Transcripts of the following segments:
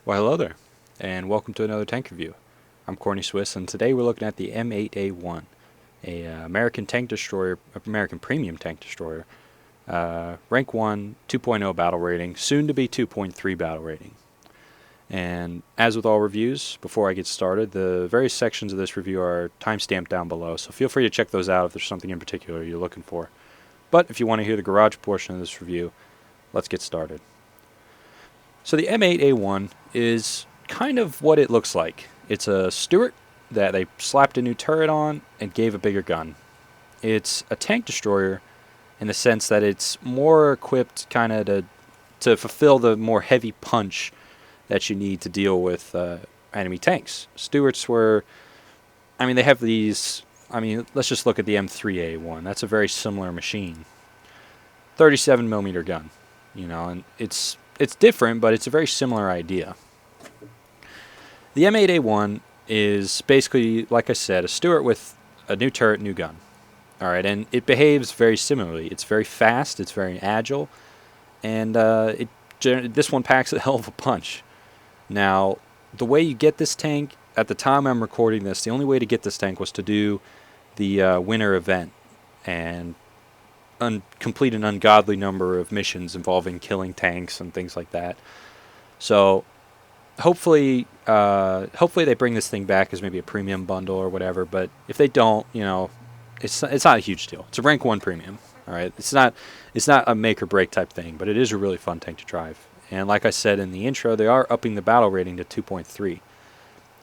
Well, hello there, and welcome to another tank review. I'm Corny Swiss, and today we're looking at the M8A1, a American tank destroyer, American premium tank destroyer, rank 1, 2.0 battle rating, soon to be 2.3 battle rating. And as with all reviews, before I get started, the various sections of this review are timestamped down below, so feel free to check those out if there's something in particular you're looking for. But if you want to hear the garage portion of this review, let's get started. So the M8A1 is kind of what it looks like. It's a Stuart that they slapped a new turret on and gave a bigger gun. It's a tank destroyer in the sense that it's more equipped kind of to fulfill the more heavy punch that you need to deal with enemy tanks. Stuarts were, they have these, let's just look at the M3A1. That's a very similar machine. 37 millimeter gun, and it's different, but it's a very similar idea. The M8A1 is basically, like I said, a Stuart with a new turret, new gun. Alright, and it behaves very similarly. It's very fast, it's very agile, and this one packs a hell of a punch. Now, the way you get this tank, at the time I'm recording this, the only way to get this tank was to do the winter event and complete an ungodly number of missions involving killing tanks and things like that. So hopefully they bring this thing back as maybe a premium bundle or whatever. But if they don't, it's not a huge deal. It's a rank 1 premium. All right, it's not a make or break type thing, but it is a really fun tank to drive. And like I said in the intro, they are upping the battle rating to 2.3.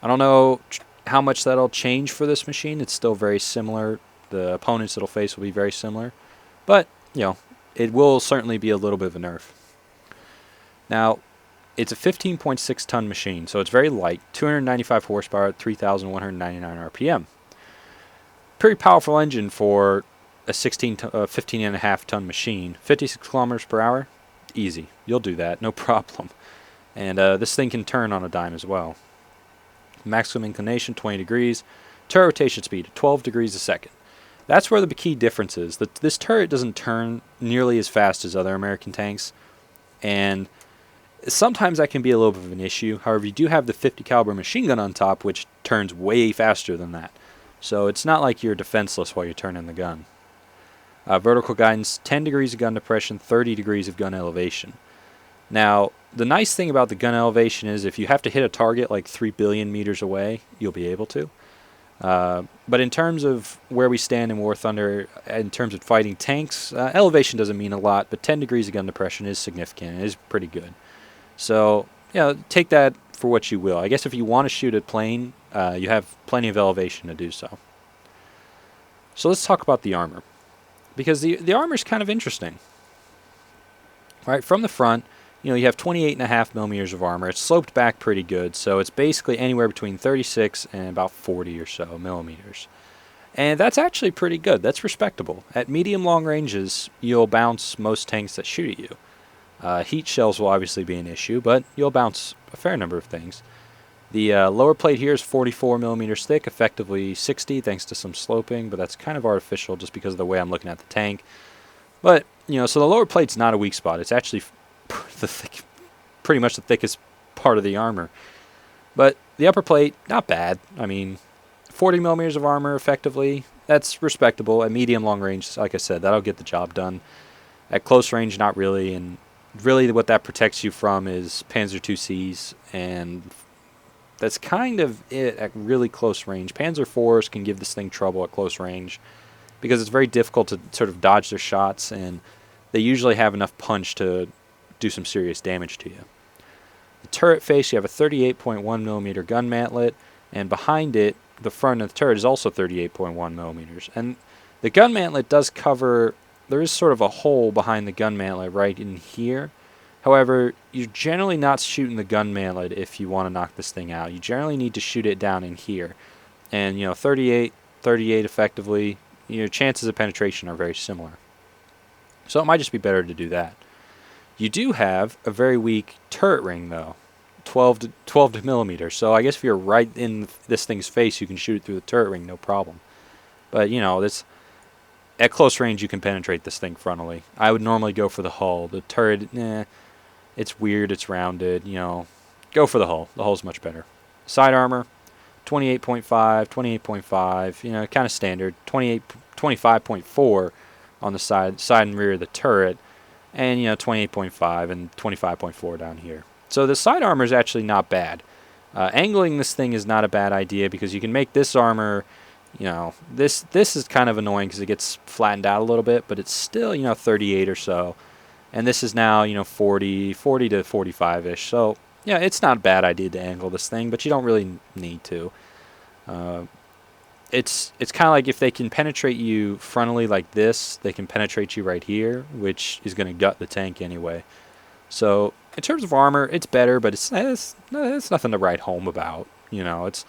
I don't know how much that'll change for this machine. It's still very similar. The opponents it'll face will be very similar. But, it will certainly be a little bit of a nerf. Now, it's a 15.6 ton machine, so it's very light, 295 horsepower at 3,199 RPM. Pretty powerful engine for a 15.5 ton machine. 56 kilometers per hour, easy. You'll do that, no problem. And this thing can turn on a dime as well. Maximum inclination, 20 degrees. Turret rotation speed, 12 degrees a second. That's where the key difference is. This turret doesn't turn nearly as fast as other American tanks, and sometimes that can be a little bit of an issue. However, you do have the 50 caliber machine gun on top, which turns way faster than that. So it's not like you're defenseless while you're turning the gun. Vertical guidance, 10 degrees of gun depression, 30 degrees of gun elevation. Now, the nice thing about the gun elevation is if you have to hit a target like 3 billion meters away, you'll be able to. But in terms of where we stand in War Thunder, in terms of fighting tanks, elevation doesn't mean a lot, but 10 degrees of gun depression is significant. It is pretty good. So, take that for what you will. I guess if you want to shoot at plane, you have plenty of elevation to do so. So let's talk about the armor, because the armor is kind of interesting. All right, from the front, you have 28.5 millimeters of armor. It's sloped back pretty good, so it's basically anywhere between 36 and about 40 or so millimeters. And that's actually pretty good. That's respectable. At medium-long ranges, you'll bounce most tanks that shoot at you. Heat shells will obviously be an issue, but you'll bounce a fair number of things. The lower plate here is 44 millimeters thick, effectively 60 thanks to some sloping, but that's kind of artificial just because of the way I'm looking at the tank. But, so the lower plate's not a weak spot. It's actually pretty much the thickest part of the armor. But the upper plate, not bad. 40 millimeters of armor effectively, that's respectable. At medium long range, like I said, that'll get the job done. At close range, not really. And really what that protects you from is Panzer IICs, and that's kind of it at really close range. Panzer IVs can give this thing trouble at close range because it's very difficult to sort of dodge their shots, and they usually have enough punch to do some serious damage to you. The turret face, you have a 38.1 millimeter gun mantlet, and behind it, the front of the turret is also 38.1 millimeters. And the gun mantlet does cover, there is sort of a hole behind the gun mantlet right in here. However, you're generally not shooting the gun mantlet if you want to knock this thing out. You generally need to shoot it down in here. And, 38 effectively, your chances of penetration are very similar. So it might just be better to do that. You do have a very weak turret ring, though, 12 millimeters. So I guess if you're right in this thing's face, you can shoot it through the turret ring, no problem. But, this at close range, you can penetrate this thing frontally. I would normally go for the hull. The turret, it's weird, it's rounded, go for the hull. The hull's much better. Side armor, 28.5, 28.5, you know, kind of standard. 25.4 on the side and rear of the turret, and, you know, 28.5 and 25.4 down here. So the side armor is actually not bad. Angling this thing is not a bad idea because you can make this armor, you know, this is kind of annoying because it gets flattened out a little bit, but it's still, you know, 38 or so. And this is now, you know, 40 to 45-ish. So, yeah, it's not a bad idea to angle this thing, but you don't really need to. It's kind of like if they can penetrate you frontally like this, they can penetrate you right here, which is going to gut the tank anyway. So in terms of armor, it's better, but it's nothing to write home about. You know, it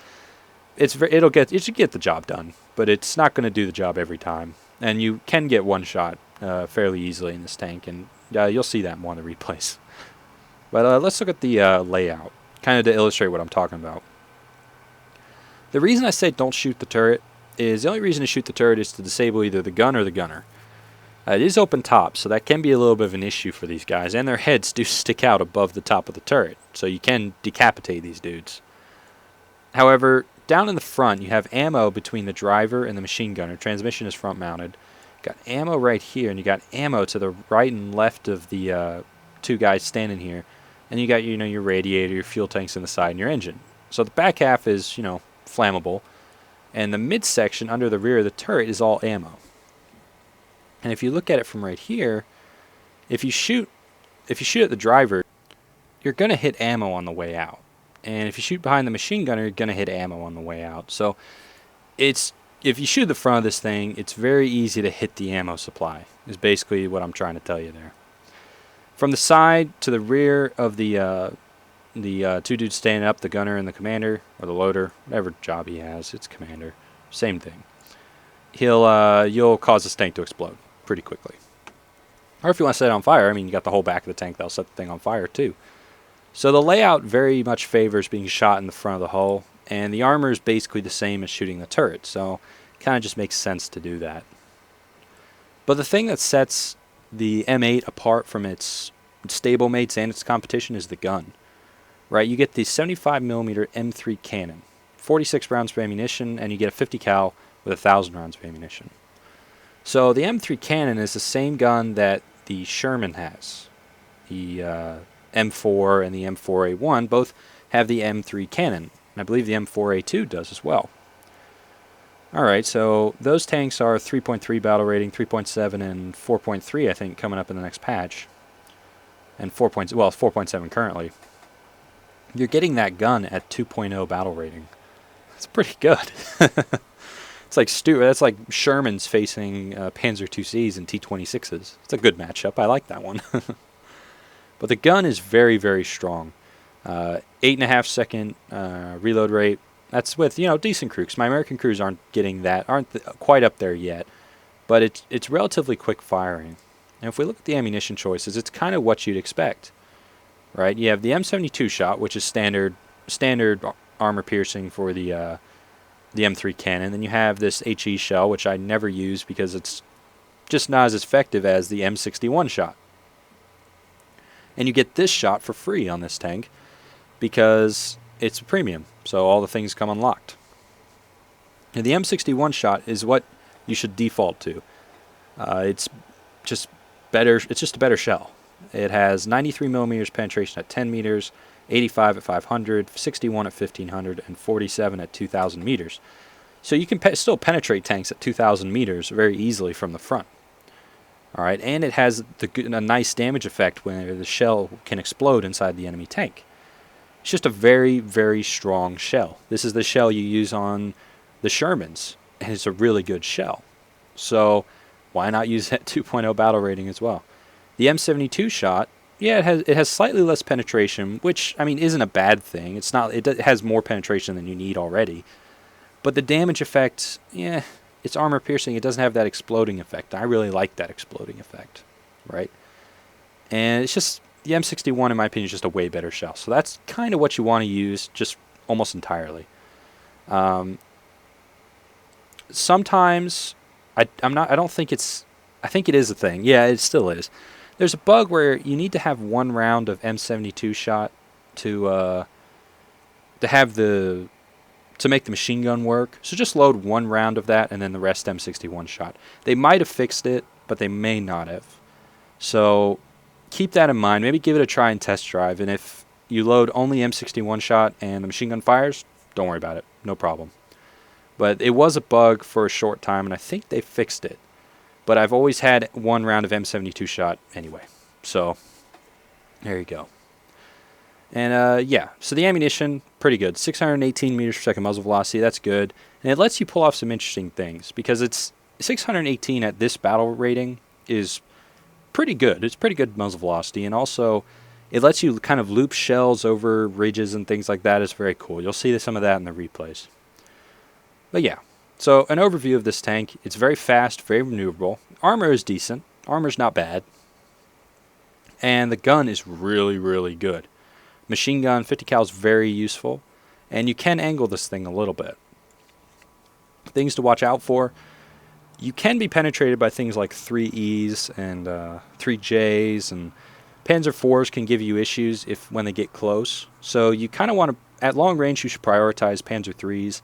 should get the job done, but it's not going to do the job every time. And you can get one shot fairly easily in this tank, and you'll see that more in the replays. But let's look at the layout, kind of to illustrate what I'm talking about. The reason I say don't shoot the turret is the only reason to shoot the turret is to disable either the gun or the gunner. It is open top, so that can be a little bit of an issue for these guys, and their heads do stick out above the top of the turret, so you can decapitate these dudes. However, down in the front, you have ammo between the driver and the machine gunner. Transmission is front mounted. Got ammo right here, and you got ammo to the right and left of the two guys standing here. And you got, you know, your radiator, your fuel tanks in the side, and your engine. So the back half is, you know, flammable, and the midsection under the rear of the turret is all ammo. And if you look at it from right here, if you shoot at the driver, you're going to hit ammo on the way out. And if you shoot behind the machine gunner, you're going to hit ammo on the way out. So if you shoot the front of this thing, it's very easy to hit the ammo supply, is basically what I'm trying to tell you there. From the side to the rear of the two dudes standing up, the gunner and the commander, or the loader, whatever job he has, it's commander, same thing. You'll cause this tank to explode pretty quickly. Or if you want to set it on fire, I mean, you got the whole back of the tank that'll set the thing on fire too. So the layout very much favors being shot in the front of the hull, and the armor is basically the same as shooting the turret, so it kind of just makes sense to do that. But the thing that sets the M8 apart from its stable mates and its competition is the gun. Right, you get the 75mm M3 cannon, 46 rounds of ammunition, and you get a 50 cal with 1,000 rounds of ammunition. So the M3 cannon is the same gun that the Sherman has. The M4 and the M4A1 both have the M3 cannon, and I believe the M4A2 does as well. Alright, so those tanks are 3.3 battle rating, 3.7, and 4.3, I think, coming up in the next patch. And 4.7 currently. You're getting that gun at 2.0 battle rating. That's pretty good. It's like that's like Sherman's facing Panzer IICs and T-26s. It's a good matchup. I like that one. But the gun is very, very strong. 8.5 second reload rate. That's with, you know, decent crews. My American crews aren't quite up there yet, but it's relatively quick firing. And if we look at the ammunition choices, it's kind of what you'd expect. Right, you have the M72 shot, which is standard armor piercing for the M3 cannon. Then you have this HE shell, which I never use because it's just not as effective as the M61 shot. And you get this shot for free on this tank because it's a premium, so all the things come unlocked. And the M61 shot is what you should default to. It's just better. It's just a better shell. It has 93mm penetration at 10 meters, 85 at 500, 61 at 1500, and 47 at 2000 meters. So you can still penetrate tanks at 2000 meters very easily from the front. Alright, and it has a nice damage effect when the shell can explode inside the enemy tank. It's just a very, very strong shell. This is the shell you use on the Shermans, and it's a really good shell. So why not use that 2.0 battle rating as well? The M72 shot, yeah, it has slightly less penetration, which, I mean, isn't a bad thing. It has more penetration than you need already. But the damage effect, yeah, it's armor piercing. It doesn't have that exploding effect. I really like that exploding effect, right? And it's just, the M61, in my opinion, is just a way better shell. So that's kind of what you want to use, just almost entirely. Sometimes, I think it is a thing. Yeah, it still is. There's a bug where you need to have one round of M72 shot to have to make the machine gun work. So just load 1 round of that and then the rest M61 shot. They might have fixed it, but they may not have. So keep that in mind. Maybe give it a try and test drive. And if you load only M61 shot and the machine gun fires, don't worry about it. No problem. But it was a bug for a short time, and I think they fixed it. But I've always had 1 round of M72 shot anyway. So there you go. And yeah, so the ammunition, pretty good. 618 meters per second muzzle velocity, that's good. And it lets you pull off some interesting things, because it's 618 at this battle rating is pretty good. It's pretty good muzzle velocity, and also it lets you kind of loop shells over ridges and things like that. It's very cool. You'll see some of that in the replays. But yeah, so an overview of this tank. It's very fast, very maneuverable. Armor is decent. Armor's not bad. And the gun is really, really good. Machine gun, 50 cal is very useful, and you can angle this thing a little bit. Things to watch out for: you can be penetrated by things like 3Es and 3Js, and Panzer IVs can give you issues when they get close. So you kind of want to, at long range, you should prioritize Panzer IIIs.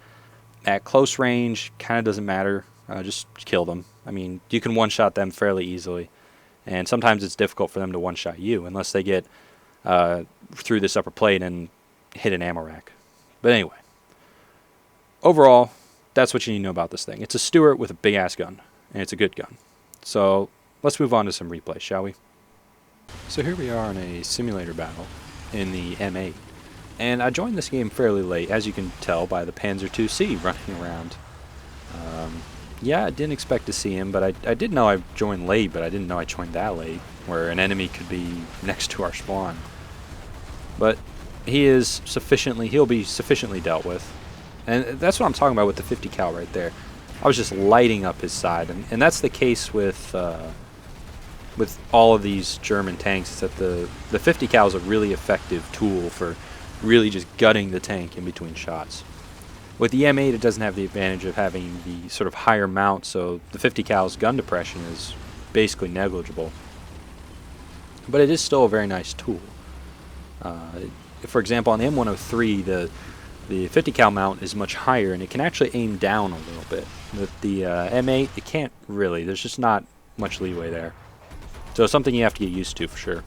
At close range, kind of doesn't matter. Just kill them. I mean, you can one-shot them fairly easily, and sometimes it's difficult for them to one-shot you unless they get through this upper plate and hit an ammo rack. But anyway, overall, that's what you need to know about this thing. It's a Stuart with a big-ass gun, and it's a good gun. So let's move on to some replays, shall we? So here we are in a simulator battle in the M8. And I joined this game fairly late, as you can tell by the Panzer IIc running around. Yeah, I didn't expect to see him, but I did know I joined late, but I didn't know I joined that late, where an enemy could be next to our spawn. But he'll be sufficiently dealt with. And that's what I'm talking about with the 50 cal right there. I was just lighting up his side, and that's the case with all of these German tanks, is that the 50 cal is a really effective tool for really just gutting the tank in between shots. With the M8, it doesn't have the advantage of having the sort of higher mount, so the 50 cal's gun depression is basically negligible. But it is still a very nice tool. For example, on the M103, the 50 cal mount is much higher, and it can actually aim down a little bit. With the M8, it can't really. There's just not much leeway there. So it's something you have to get used to for sure.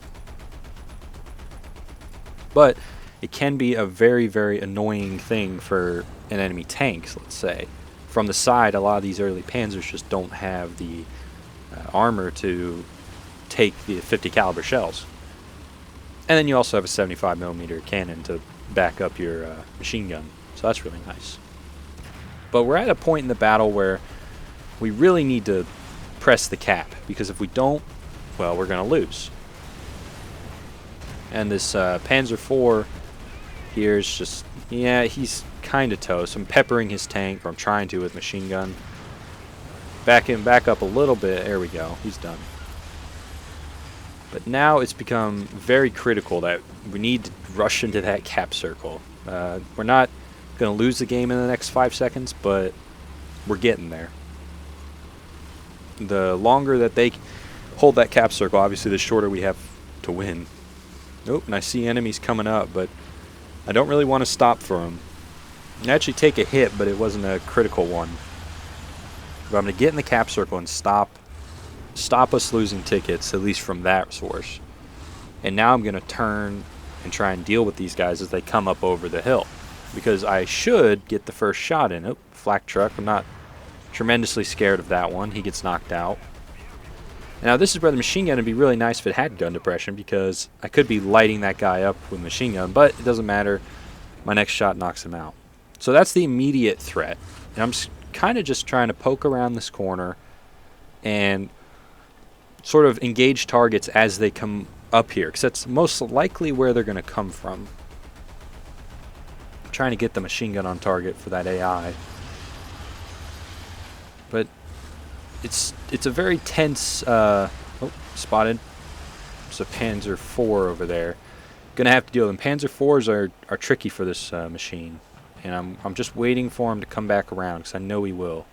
But it can be a very, very annoying thing for an enemy tank, let's say. From the side, a lot of these early Panzers just don't have the armor to take the 50 caliber shells. And then you also have a 75mm cannon to back up your machine gun, so that's really nice. But we're at a point in the battle where we really need to press the cap, because if we don't, well, we're going to lose. And this Panzer IV here is just, yeah, he's kind of toast. I'm peppering his tank, or I'm trying to, with machine gun. Back up a little bit. There we go. He's done. But now it's become very critical that we need to rush into that cap circle. We're not going to lose the game in the next 5 seconds, but we're getting there. The longer that they hold that cap circle, obviously the shorter we have to win. Nope, and I see enemies coming up, but I don't really want to stop for them. I actually take a hit, but it wasn't a critical one. But I'm going to get in the cap circle and stop us losing tickets, at least from that source. And now I'm going to turn and try and deal with these guys as they come up over the hill, because I should get the first shot in. Oh, flak truck. I'm not tremendously scared of that one. He gets knocked out. Now this is where the machine gun would be really nice if it had gun depression, because I could be lighting that guy up with machine gun, but it doesn't matter. My next shot knocks him out. So that's the immediate threat. And I'm kind of just trying to poke around this corner and sort of engage targets as they come up here, because that's most likely where they're going to come from. I'm trying to get the machine gun on target for that AI. But it's a very tense, oh, spotted. It's a Panzer IV over there. Gonna have to deal with them. Panzer IVs are tricky for this machine, and I'm just waiting for him to come back around, because I know he will.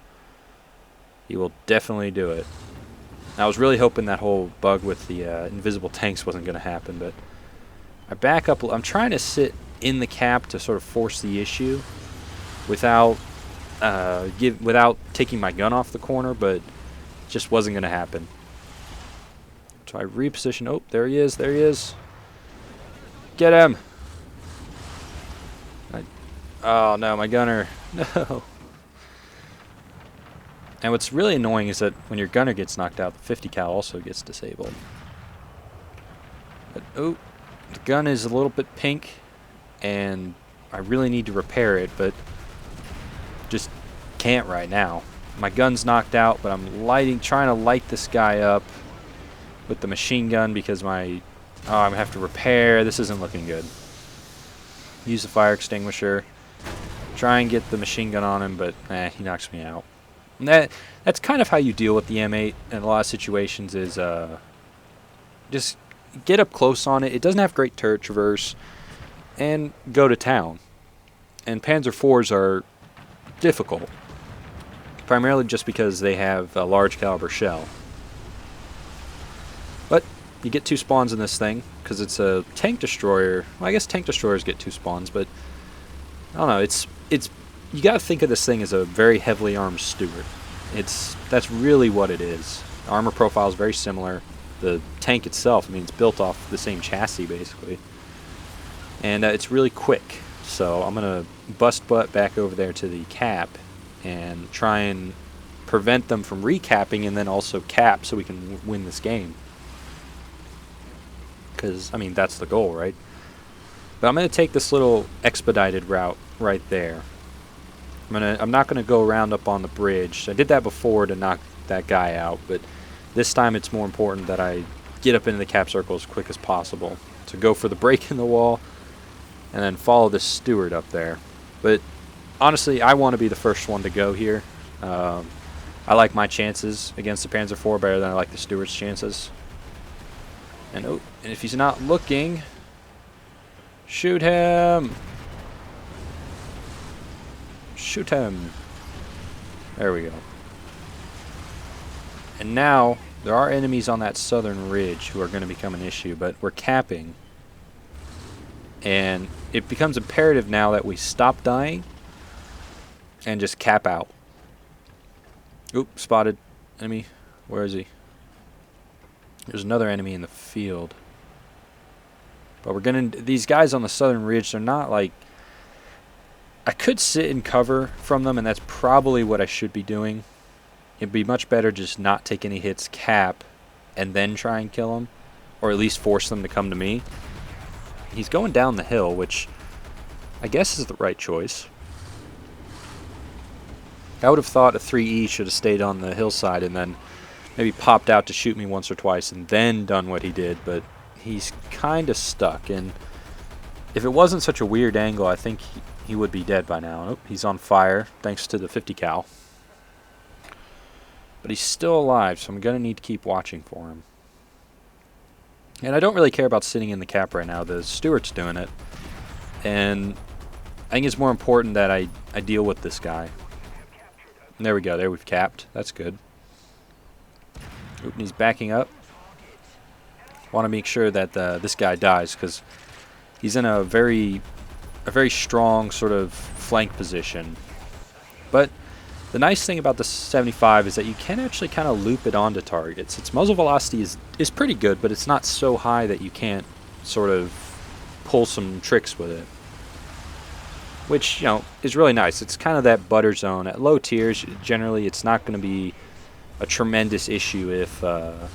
He will definitely do it. I was really hoping that whole bug with the invisible tanks wasn't gonna happen, but I back up. I'm trying to sit in the cap to sort of force the issue without without taking my gun off the corner, but it just wasn't going to happen. So I reposition. Oh, there he is. There he is. Get him. Oh, no, my gunner. No. And what's really annoying is that when your gunner gets knocked out, the 50 cal also gets disabled. But, oh, the gun is a little bit pink, and I really need to repair it, but just can't right now. My gun's knocked out, but I'm trying to light this guy up with the machine gun because I'm gonna have to repair. This isn't looking good. Use the fire extinguisher. Try and get the machine gun on him, but he knocks me out. And that's kind of how you deal with the M8 in a lot of situations is just get up close on it. It doesn't have great turret traverse, and go to town. And Panzer IVs are difficult, primarily just because they have a large caliber shell. But you get 2 spawns in this thing because it's a tank destroyer. Well, I guess tank destroyers get 2 spawns, but I don't know. It's you got to think of this thing as a very heavily armed Stuart. That's really what it is. The armor profile is very similar. The tank itself, I mean, it's built off the same chassis basically, and it's really quick. So I'm gonna bust butt back over there to the cap and try and prevent them from recapping, and then also cap so we can win this game. Because I mean that's the goal, right? But I'm gonna take this little expedited route right there. I'm not gonna go around up on the bridge. I did that before to knock that guy out, but this time it's more important that I get up into the cap circle as quick as possible. So go for the break in the wall and then follow this Stuart up there. But honestly, I want to be the first one to go here. I like my chances against the Panzer IV better than I like the Stuart's chances. And oh, and if he's not looking, shoot him! Shoot him! There we go. And now, there are enemies on that southern ridge who are going to become an issue, but we're capping. And it becomes imperative now that we stop dying and just cap out. Oop, spotted enemy. Where is he? There's another enemy in the field. But we're gonna, these guys on the southern ridge, they're not like, I could sit and cover from them, and that's probably what I should be doing. It'd be much better just not take any hits, cap, and then try and kill them, or at least force them to come to me. He's going down the hill, which I guess is the right choice. I would have thought a 3E should have stayed on the hillside and then maybe popped out to shoot me once or twice and then done what he did, but he's kind of stuck, and if it wasn't such a weird angle, I think he would be dead by now. Oh, he's on fire thanks to the 50 cal. But he's still alive, so I'm going to need to keep watching for him. And I don't really care about sitting in the cap right now. The Stuart's doing it. And I think it's more important that I deal with this guy. And there we go. There we've capped. That's good. Oop, and he's backing up. Want to make sure that this guy dies, because he's in a very strong sort of flank position. But the nice thing about the 75 is that you can actually kind of loop it onto targets. Its muzzle velocity is pretty good, but it's not so high that you can't sort of pull some tricks with it. Which, you know, is really nice. It's kind of that butter zone. At low tiers, generally it's not going to be a tremendous issue if... a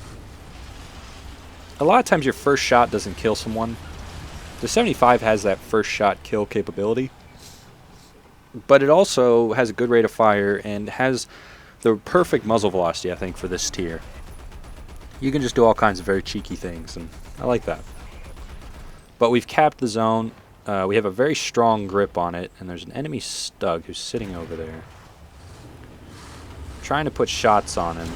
lot of times your first shot doesn't kill someone. The 75 has that first shot kill capability. But it also has a good rate of fire and has the perfect muzzle velocity, I think, for this tier. You can just do all kinds of very cheeky things, and I like that. But we've capped the zone. We have a very strong grip on it, and there's an enemy Stug who's sitting over there. Trying to put shots on him,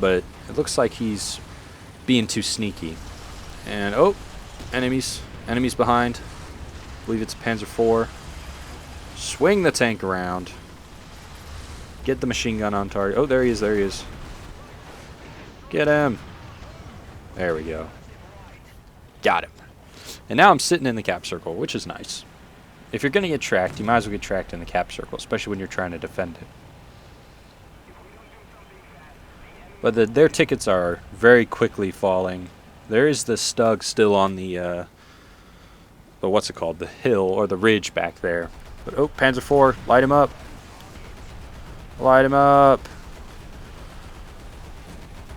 but it looks like he's being too sneaky. And, oh, enemies behind. I believe it's Panzer IV. Swing the tank around. Get the machine gun on target. Oh, there he is, there he is. Get him. There we go. Got him. And now I'm sitting in the cap circle, which is nice. If you're going to get tracked, you might as well get tracked in the cap circle, especially when you're trying to defend it. But their tickets are very quickly falling. There is the Stug still on the what's it called? The hill or the ridge back there. But oh, Panzer IV, light him up. Light him up.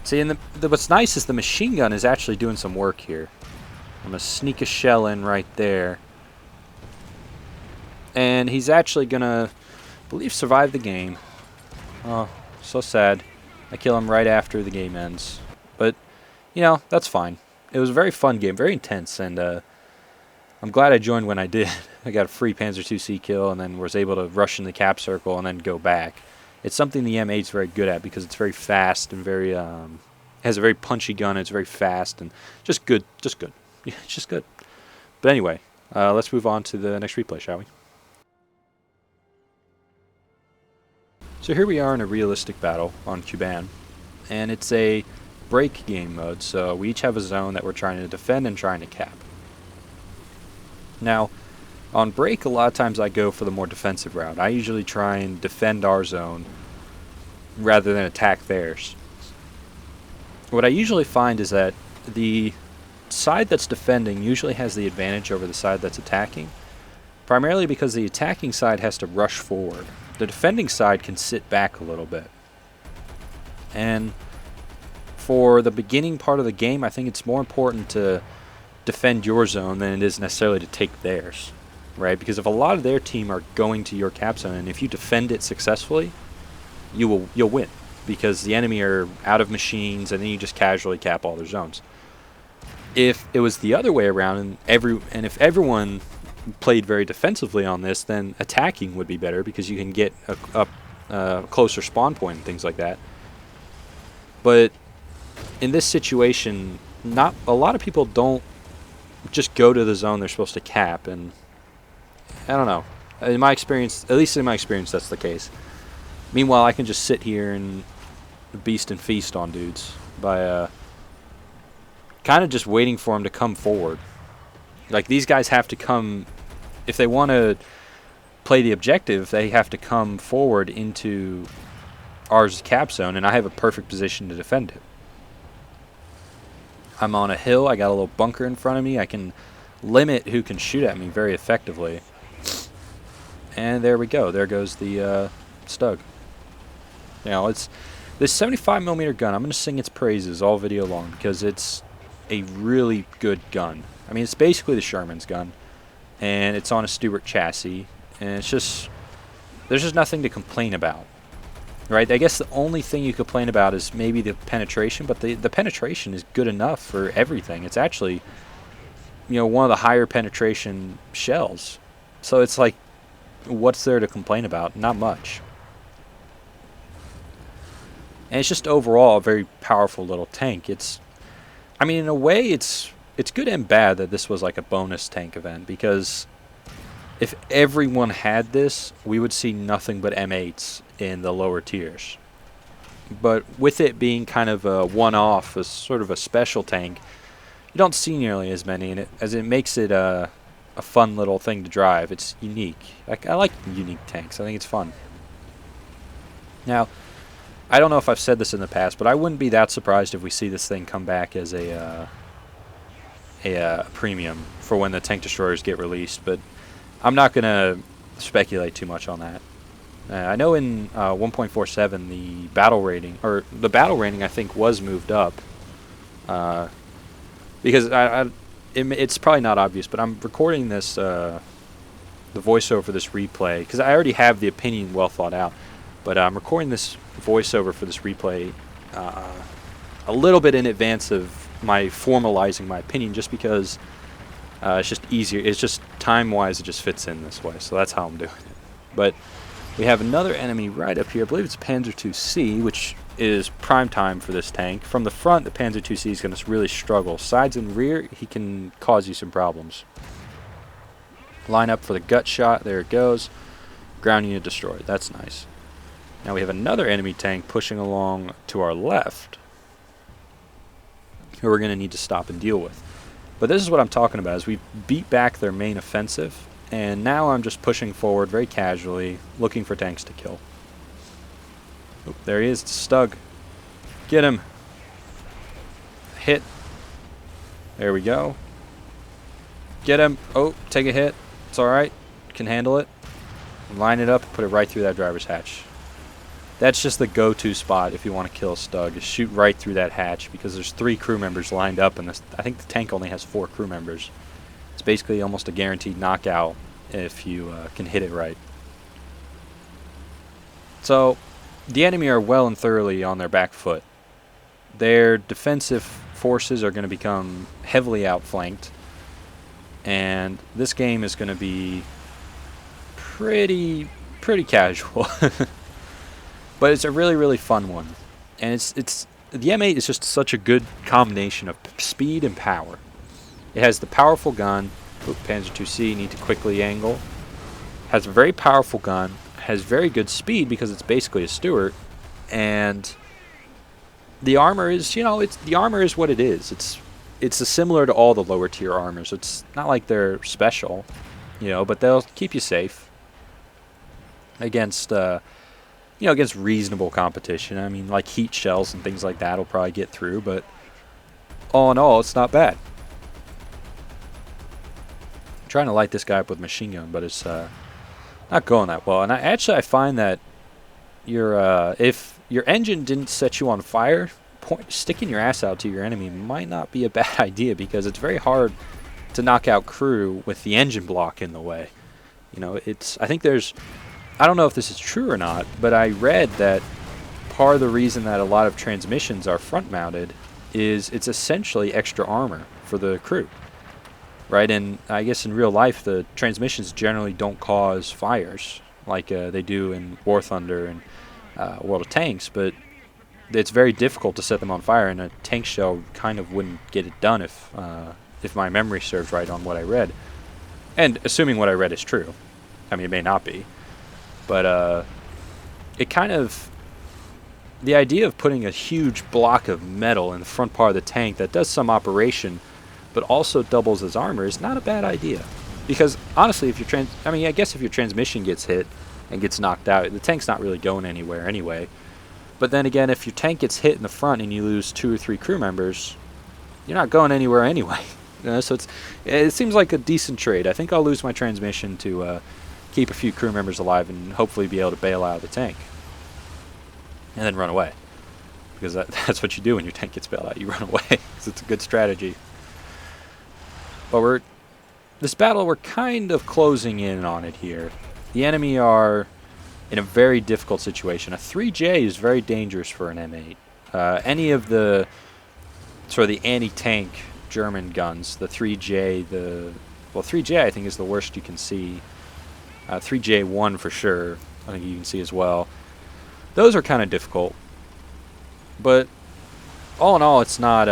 See, and what's nice is the machine gun is actually doing some work here. I'm going to sneak a shell in right there. And he's actually going to, I believe, survive the game. Oh, so sad. I kill him right after the game ends. But, you know, that's fine. It was a very fun game, very intense, and I'm glad I joined when I did. I got a free Panzer IIc kill and then was able to rush in the cap circle and then go back. It's something the M8 is very good at because it's very fast and very has a very punchy gun. It's very fast and just good. Yeah, it's just good. But anyway, let's move on to the next replay, shall we? So here we are in a realistic battle on Kuban, and it's a break game mode, so we each have a zone that we're trying to defend and trying to cap. Now, on break, a lot of times I go for the more defensive route. I usually try and defend our zone rather than attack theirs. What I usually find is that the side that's defending usually has the advantage over the side that's attacking, primarily because the attacking side has to rush forward. The defending side can sit back a little bit. And for the beginning part of the game, I think it's more important to defend your zone than it is necessarily to take theirs, right? Because if a lot of their team are going to your cap zone, and if you defend it successfully, you'll win, because the enemy are out of machines, and then you just casually cap all their zones. If it was the other way around, and if everyone played very defensively on this, then attacking would be better because you can get a closer spawn point and things like that. But in this situation, not a lot of people don't just go to the zone they're supposed to cap, and I don't know. In my experience, at least in my experience, that's the case. Meanwhile, I can just sit here and beast and feast on dudes by kind of just waiting for them to come forward. Like, these guys have to come, if they want to play the objective, they have to come forward into ours cap zone, and I have a perfect position to defend it. I'm on a hill, I got a little bunker in front of me, I can limit who can shoot at me very effectively. And there we go, there goes the Stug. You know, it's this 75mm gun, I'm going to sing its praises all video long because it's a really good gun. I mean, it's basically the Sherman's gun, and it's on a Stuart chassis, and it's just, there's just nothing to complain about, right? I guess the only thing you complain about is maybe the penetration, but the penetration is good enough for everything. It's actually, you know, one of the higher penetration shells. So it's like, what's there to complain about? Not much. And it's just overall a very powerful little tank. It's, I mean, in a way, it's good and bad that this was like a bonus tank event, because if everyone had this, we would see nothing but M8s in the lower tiers. But with it being kind of a one-off, a sort of a special tank, you don't see nearly as many in it, as it makes it a fun little thing to drive. It's unique. I like unique tanks. I think it's fun. Now, I don't know if I've said this in the past, but I wouldn't be that surprised if we see this thing come back as a premium for when the tank destroyers get released, but I'm not going to speculate too much on that. I know in 1.47 the battle rating I think was moved up, because it's probably not obvious, but I'm recording this the voiceover for this replay because I already have the opinion well thought out, but I'm recording this voiceover for this replay a little bit in advance of my formalizing my opinion, just because it's just easier. It's just time-wise, it just fits in this way, so that's how I'm doing it. But we have another enemy right up here. I believe it's Panzer IIc, which is prime time for this tank. From the front, the Panzer IIc is going to really struggle. Sides and rear, he can cause you some problems. Line up for the gut shot. There it goes. Ground unit destroyed. That's nice. Now we have another enemy tank pushing along to our left, who we're going to need to stop and deal with. But this is what I'm talking about, is we beat back their main offensive, and now I'm just pushing forward very casually, looking for tanks to kill. Oh, there he is, Stug. Get him. Hit. There we go. Get him. Oh, take a hit. It's alright. Can handle it. Line it up, put it right through that driver's hatch. That's just the go-to spot if you want to kill a Stug, is shoot right through that hatch, because there's 3 crew members lined up, and I think the tank only has 4 crew members. It's basically almost a guaranteed knockout if you can hit it right. So, the enemy are well and thoroughly on their back foot. Their defensive forces are going to become heavily outflanked, and this game is going to be pretty casual. But it's a really fun one, and it's the M8 is just such a good combination of speed and power. It has the powerful gun. Panzer IIc, need to quickly angle. Has a very powerful gun. Has very good speed because it's basically a Stuart, and the armor is, the armor is what it is. It's similar to all the lower tier armors. It's not like they're special, but they'll keep you safe against against reasonable competition. I mean, like heat shells and things like that will probably get through, but all in all, it's not bad. I'm trying to light this guy up with machine gun, but it's not going that well. And I find that if your engine didn't set you on fire, sticking your ass out to your enemy might not be a bad idea, because it's very hard to knock out crew with the engine block in the way. I think I don't know if this is true or not, but I read that part of the reason that a lot of transmissions are front mounted is it's essentially extra armor for the crew, right? And I guess in real life the transmissions generally don't cause fires like they do in War Thunder and World of Tanks, but it's very difficult to set them on fire, and a tank shell kind of wouldn't get it done if my memory serves right on what I read. And assuming what I read is true. I mean, it may not be. But the idea of putting a huge block of metal in the front part of the tank that does some operation but also doubles as armor is not a bad idea. Because honestly, if I guess if your transmission gets hit and gets knocked out, the tank's not really going anywhere anyway. But then again, if your tank gets hit in the front and you lose 2 or 3 crew members, you're not going anywhere anyway. So it seems like a decent trade. I think I'll lose my transmission to keep a few crew members alive and hopefully be able to bail out of the tank and then run away, because that's what you do when your tank gets bailed out. You run away, because it's a good strategy. But this battle, we're kind of closing in on it here. The enemy are in a very difficult situation. A 3J is very dangerous for an M8. Any of the sort of the anti-tank German guns, the 3J, 3J I think is the worst you can see. 3J1 for sure, I think you can see as well. Those are kind of difficult. But all in all, it's not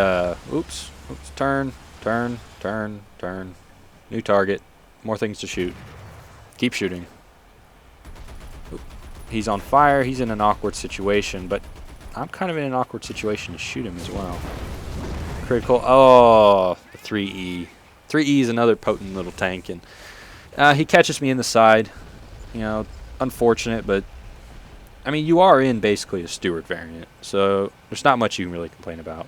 oops, turn. New target. More things to shoot. Keep shooting. Oop. He's on fire. He's in an awkward situation, but I'm kind of in an awkward situation to shoot him as well. Critical. Oh, the 3E. 3E is another potent little tank, and he catches me in the side. Unfortunate, but I mean, you are in basically a Stuart variant, so there's not much you can really complain about.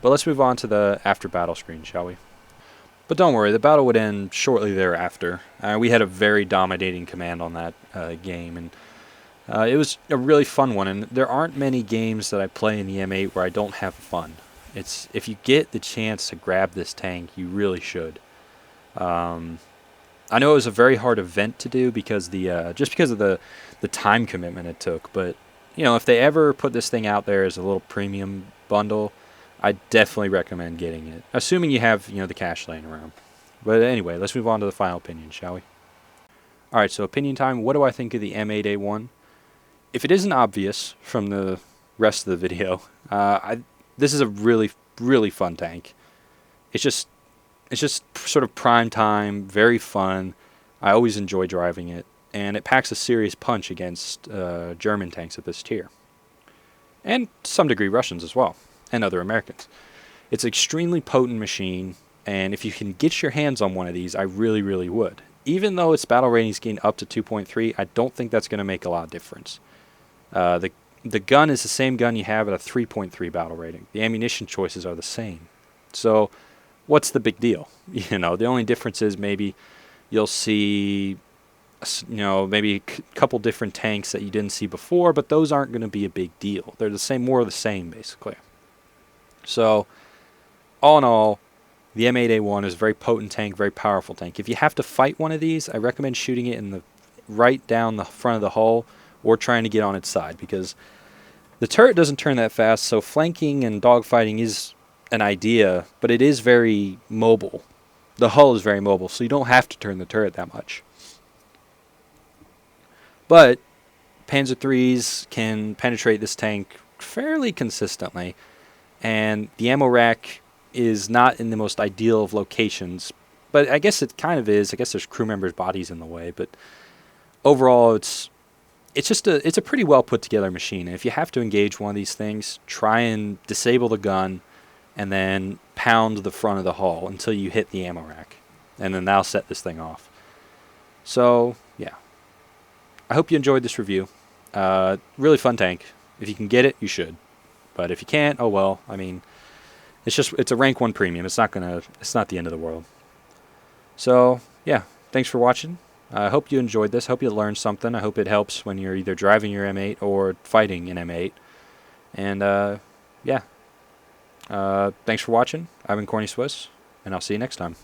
But let's move on to the after battle screen, shall we? But don't worry, the battle would end shortly thereafter. We had a very dominating command on that game, and it was a really fun one. And there aren't many games that I play in the M8 where I don't have fun. If you get the chance to grab this tank, you really should. I know it was a very hard event to do because just because of the time commitment it took. But if they ever put this thing out there as a little premium bundle, I definitely recommend getting it, assuming you have the cash laying around. But anyway, let's move on to the final opinion, shall we? All right, so opinion time. What do I think of the M8A1? If it isn't obvious from the rest of the video, this is a really fun tank. It's just sort of prime time, very fun. I always enjoy driving it, and it packs a serious punch against German tanks at this tier, and to some degree Russians as well, and other Americans. It's an extremely potent machine, and if you can get your hands on one of these, I really, really would. Even though its battle rating's gained up to 2.3, I don't think that's going to make a lot of difference. The gun is the same gun you have at a 3.3 battle rating. The ammunition choices are the same. So what's the big deal? You know, the only difference is maybe you'll see, you know, maybe a couple different tanks that you didn't see before, but those aren't going to be a big deal. They're the same, more of the same, basically. So all in all, the M8A1 is a very potent tank, very powerful tank. If you have to fight one of these, I recommend shooting it in the right down the front of the hull or trying to get on its side, because the turret doesn't turn that fast, so flanking and dogfighting is an idea, but it is very mobile. The hull is very mobile, so you don't have to turn the turret that much. But Panzer IIIs can penetrate this tank fairly consistently, and the ammo rack is not in the most ideal of locations, but I guess it kind of is. I guess there's crew members' bodies in the way, but overall it's a pretty well put together machine. And if you have to engage one of these things, try and disable the gun and then pound the front of the hull until you hit the ammo rack, and then that'll set this thing off. So yeah, I hope you enjoyed this review. Really fun tank. If you can get it, you should. But if you can't, oh well. I mean, it's a rank 1 premium. It's not the end of the world. So yeah, thanks for watching. I hope you enjoyed this. Hope you learned something. I hope it helps when you're either driving your M8 or fighting an M8. And yeah, thanks for watching. I've been Corny Swiss, and I'll see you next time.